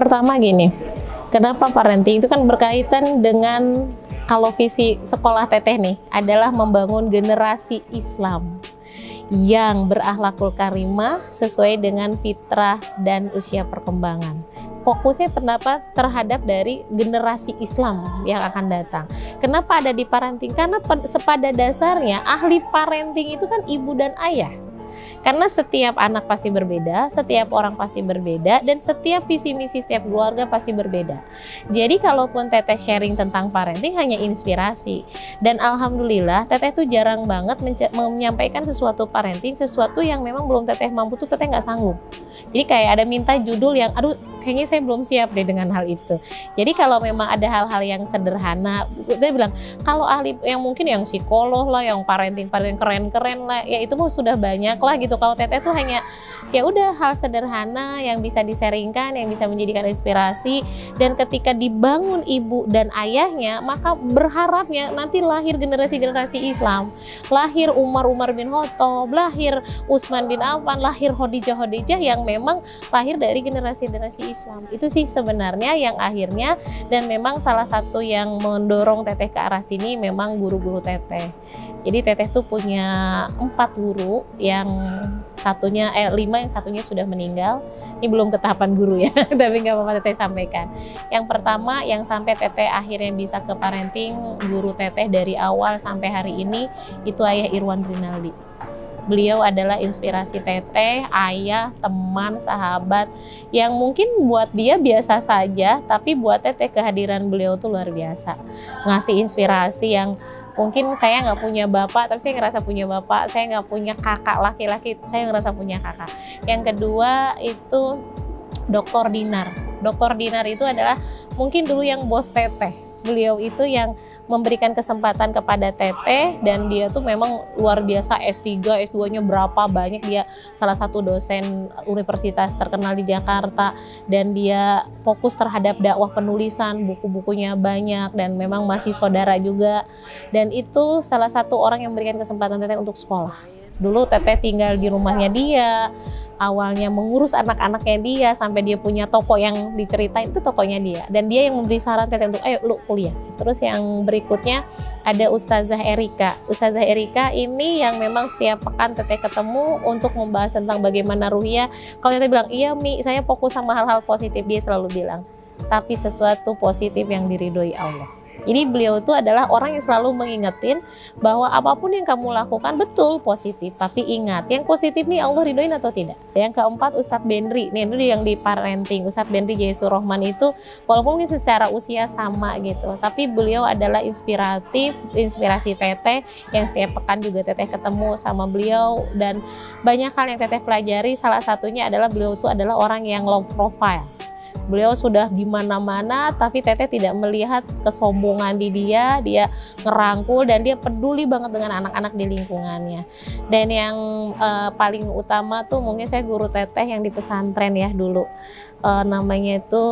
pertama gini, kenapa parenting itu kan berkaitan dengan kalau visi sekolah Teteh nih adalah membangun generasi Islam yang berakhlakul karimah sesuai dengan fitrah dan usia perkembangan. Fokusnya terhadap dari generasi Islam yang akan datang. Kenapa ada di parenting? Karena pada dasarnya ahli parenting itu kan ibu dan ayah. Karena setiap anak pasti berbeda, setiap orang pasti berbeda, dan setiap visi misi setiap keluarga pasti berbeda. Jadi kalaupun Teteh sharing tentang parenting hanya inspirasi. Dan alhamdulillah Teteh tuh jarang banget menyampaikan sesuatu parenting, sesuatu yang memang belum Teteh mampu tuh Teteh nggak sanggup. Jadi kayak ada minta judul yang aduh kayaknya saya belum siap deh dengan hal itu. Jadi kalau memang ada hal-hal yang sederhana, dia bilang kalau ahli yang mungkin yang psikolog lah, yang parenting keren-keren lah, ya itu mah sudah banyak lah gitu. Kalau Teteh tuh hanya ya udah hal sederhana yang bisa disaringkan, yang bisa menjadikan inspirasi, dan ketika dibangun ibu dan ayahnya, maka berharapnya nanti lahir generasi-generasi Islam, lahir Umar bin Khattab, lahir Utsman bin Affan, lahir Khadijah yang memang lahir dari generasi-generasi Islam. Itu sih sebenarnya yang akhirnya, dan memang salah satu yang mendorong Teteh ke arah sini memang guru-guru Teteh. Jadi Teteh tuh punya 4 guru, yang satunya 5, yang satunya sudah meninggal. Ini belum ke tahapan guru ya, tapi nggak apa-apa Teteh sampaikan. Yang pertama yang sampai Teteh akhirnya bisa ke parenting, guru Teteh dari awal sampai hari ini itu Ayah Irwan Rinaldi. Beliau adalah inspirasi Teteh, ayah, teman, sahabat yang mungkin buat dia biasa saja, tapi buat Teteh kehadiran beliau tuh luar biasa. Ngasih inspirasi yang mungkin saya nggak punya bapak, tapi saya ngerasa punya bapak. Saya nggak punya kakak laki-laki, saya ngerasa punya kakak. Yang kedua itu Dr. Dinar. Dr. Dinar itu adalah mungkin dulu yang bos Teteh. Beliau itu yang memberikan kesempatan kepada Teteh, dan dia tuh memang luar biasa, S3, S2-nya berapa banyak. Dia salah satu dosen universitas terkenal di Jakarta, dan dia fokus terhadap dakwah penulisan, buku-bukunya banyak, dan memang masih saudara juga. Dan itu salah satu orang yang memberikan kesempatan Teteh untuk sekolah. Dulu Teteh tinggal di rumahnya dia, awalnya mengurus anak-anaknya dia, sampai dia punya toko yang diceritain itu tokonya dia. Dan dia yang memberi saran Teteh untuk ayo lu kuliah. Terus yang berikutnya ada Ustazah Erika. Ustazah Erika ini yang memang setiap pekan Teteh ketemu untuk membahas tentang bagaimana ruhiyah. Kalau Teteh bilang, iya Mi, saya fokus sama hal-hal positif, dia selalu bilang, tapi sesuatu positif yang diridhoi Allah. Jadi beliau itu adalah orang yang selalu mengingetin bahwa apapun yang kamu lakukan betul positif, tapi ingat yang positif nih Allah ridhoin atau tidak. Yang keempat Ustadz Benri, nih dulu yang di parenting, Ustadz Benri Jaisur Rohman itu walaupun secara usia sama gitu, tapi beliau adalah inspirasi Teteh yang setiap pekan juga Teteh ketemu sama beliau, dan banyak hal yang Teteh pelajari. Salah satunya adalah beliau itu adalah orang yang low profile. Beliau sudah di mana-mana, tapi Teteh tidak melihat kesombongan di dia ngerangkul, dan dia peduli banget dengan anak-anak di lingkungannya. Dan yang paling utama tuh mungkin saya guru Teteh yang di pesantren ya dulu. Namanya itu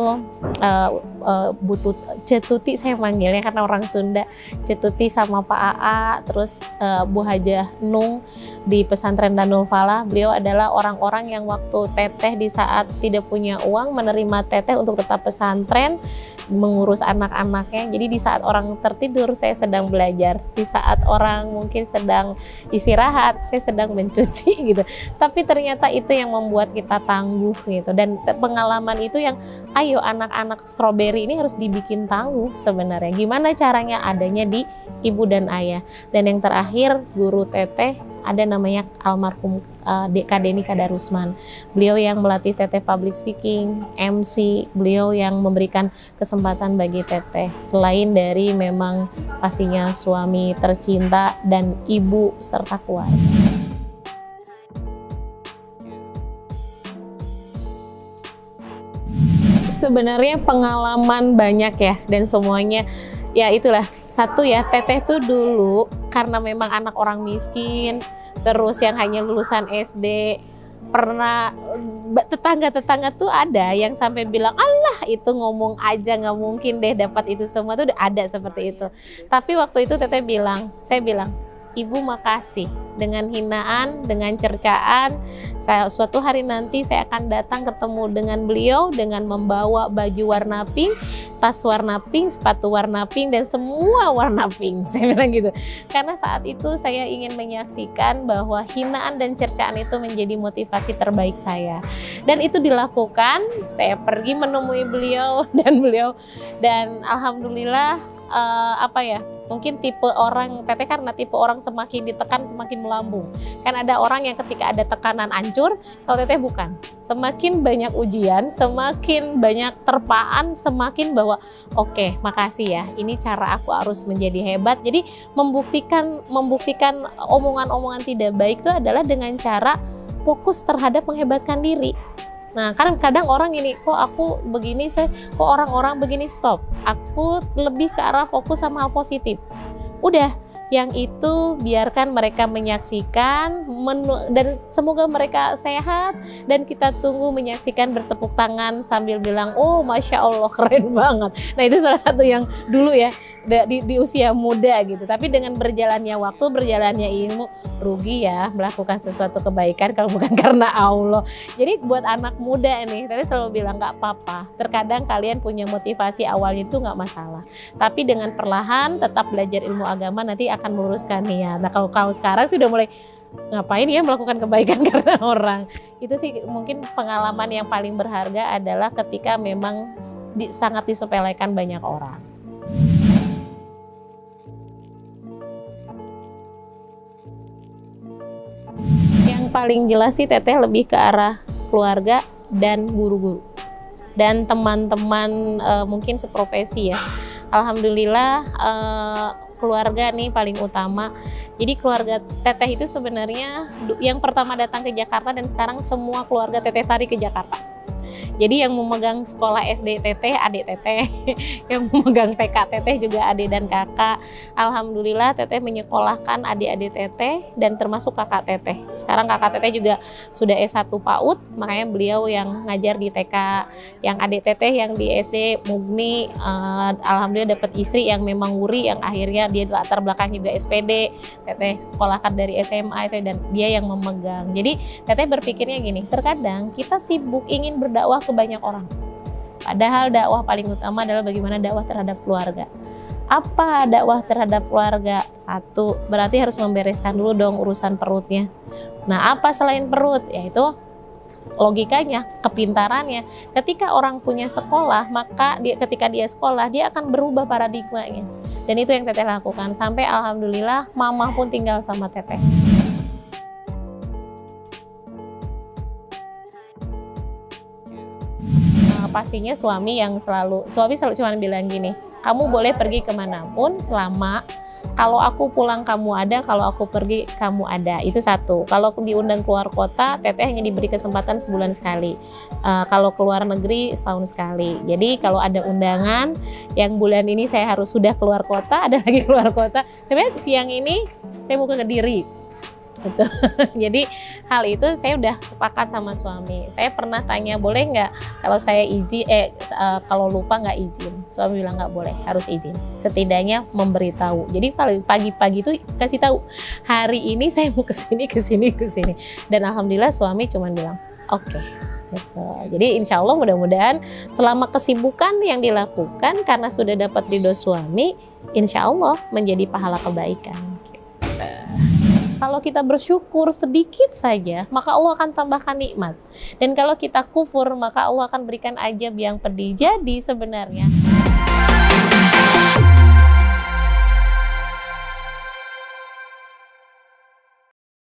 Cetuti saya manggilnya karena orang Sunda. Cetuti sama Pak AA, terus Bu Hajah Nung di pesantren Danul Falah. Beliau adalah orang-orang yang waktu Teteh di saat tidak punya uang menerima Teteh untuk tetap pesantren, mengurus anak-anaknya. Jadi di saat orang tertidur saya sedang belajar, di saat orang mungkin sedang istirahat saya sedang mencuci gitu. Tapi ternyata itu yang membuat kita tangguh gitu, dan pengalaman itu yang ayo anak-anak stroberi ini harus dibikin tangguh sebenarnya. Gimana caranya? Adanya di ibu dan ayah. Dan yang terakhir guru Teteh ada namanya almarhum Kak Deni Kadarusman. Beliau yang melatih Teteh public speaking, MC, beliau yang memberikan kesempatan bagi Teteh. Selain dari memang pastinya suami tercinta dan ibu serta keluarga. Sebenarnya pengalaman banyak ya, dan semuanya ya itulah. Satu ya, Teteh tuh dulu karena memang anak orang miskin, terus yang hanya lulusan SD, pernah tetangga-tetangga tuh ada yang sampai bilang, Allah itu ngomong aja nggak mungkin deh dapat itu semua, tuh ada seperti itu. Tapi waktu itu Teteh bilang, saya bilang, Ibu makasih dengan hinaan, dengan cercaan. Suatu hari nanti saya akan datang ketemu dengan beliau dengan membawa baju warna pink, tas warna pink, sepatu warna pink, dan semua warna pink. Saya bilang gitu. Karena saat itu saya ingin menyaksikan bahwa hinaan dan cercaan itu menjadi motivasi terbaik saya. Dan itu dilakukan, saya pergi menemui beliau dan alhamdulillah mungkin tipe orang Teteh karena tipe orang semakin ditekan semakin melambung. Kan ada orang yang ketika ada tekanan hancur, kalau Teteh bukan. Semakin banyak ujian, semakin banyak terpaan, semakin bahwa oke, makasih ya. Ini cara aku harus menjadi hebat. Jadi membuktikan omongan-omongan tidak baik itu adalah dengan cara fokus terhadap menghebatkan diri. Nah, kadang orang ini, kok aku begini, kok orang-orang begini, stop. Aku lebih ke arah fokus sama hal positif. Udah, yang itu biarkan mereka menyaksikan, dan semoga mereka sehat, dan kita tunggu menyaksikan bertepuk tangan sambil bilang, oh Masya Allah keren banget. Nah itu salah satu yang dulu ya, di usia muda gitu. Tapi dengan berjalannya waktu, berjalannya ilmu, rugi ya melakukan sesuatu kebaikan kalau bukan karena Allah. Jadi buat anak muda nih, tadi selalu bilang nggak apa-apa. Terkadang kalian punya motivasi awalnya itu nggak masalah. Tapi dengan perlahan tetap belajar ilmu agama nanti akan meluruskan niat. Nah kalau sekarang sudah mulai ngapain ya melakukan kebaikan karena orang. Itu sih mungkin pengalaman yang paling berharga adalah ketika memang sangat disepelekan banyak orang. Yang paling jelas sih Teteh lebih ke arah keluarga dan guru-guru dan teman-teman mungkin seprofesi ya. Alhamdulillah keluarga nih paling utama. Jadi keluarga Teteh itu sebenarnya yang pertama datang ke Jakarta dan sekarang semua keluarga Teteh tarik ke Jakarta. Jadi yang memegang sekolah SD Teteh, adik Teteh, yang memegang TK Teteh juga adik dan kakak. Alhamdulillah Teteh menyekolahkan adik-adik Teteh dan termasuk kakak Teteh. Sekarang kakak Teteh juga sudah S1 PAUD, makanya beliau yang ngajar di TK. Yang adik Teteh yang di SD Mugni, alhamdulillah dapat istri yang memang wuri, yang akhirnya dia latar belakang juga SPD. Teteh sekolahkan dari SMA dan dia yang memegang. Jadi Teteh berpikirnya gini, terkadang kita sibuk ingin berdakwah ke banyak orang. Padahal dakwah paling utama adalah bagaimana dakwah terhadap keluarga. Apa dakwah terhadap keluarga? Satu, berarti harus membereskan dulu dong urusan perutnya. Nah, apa selain perut? Yaitu logikanya, kepintarannya. Ketika orang punya sekolah, maka ketika dia sekolah, dia akan berubah paradigmanya. Dan itu yang Teteh lakukan. Sampai alhamdulillah mama pun tinggal sama Teteh. Pastinya suami selalu cuma bilang gini, kamu boleh pergi kemanapun selama kalau aku pulang kamu ada, kalau aku pergi kamu ada. Itu satu. Kalau diundang keluar kota, Teteh hanya diberi kesempatan sebulan sekali. Kalau keluar negeri setahun sekali. Jadi kalau ada undangan yang bulan ini saya harus sudah keluar kota, ada lagi keluar kota. Sebenarnya siang ini saya mau ke Kediri. Gitu. Jadi hal itu saya udah sepakat sama suami. Saya pernah tanya boleh nggak kalau saya izin, kalau lupa nggak izin. Suami bilang nggak boleh, harus izin. Setidaknya memberitahu. Jadi pagi-pagi itu kasih tahu hari ini saya mau kesini. Dan alhamdulillah suami cuma bilang oke. Gitu. Jadi insya Allah mudah-mudahan selama kesibukan yang dilakukan karena sudah dapat ridho suami, insya Allah menjadi pahala kebaikan. Gitu. Kalau kita bersyukur sedikit saja, maka Allah akan tambahkan nikmat. Dan kalau kita kufur, maka Allah akan berikan ajab yang pedih. Jadi sebenarnya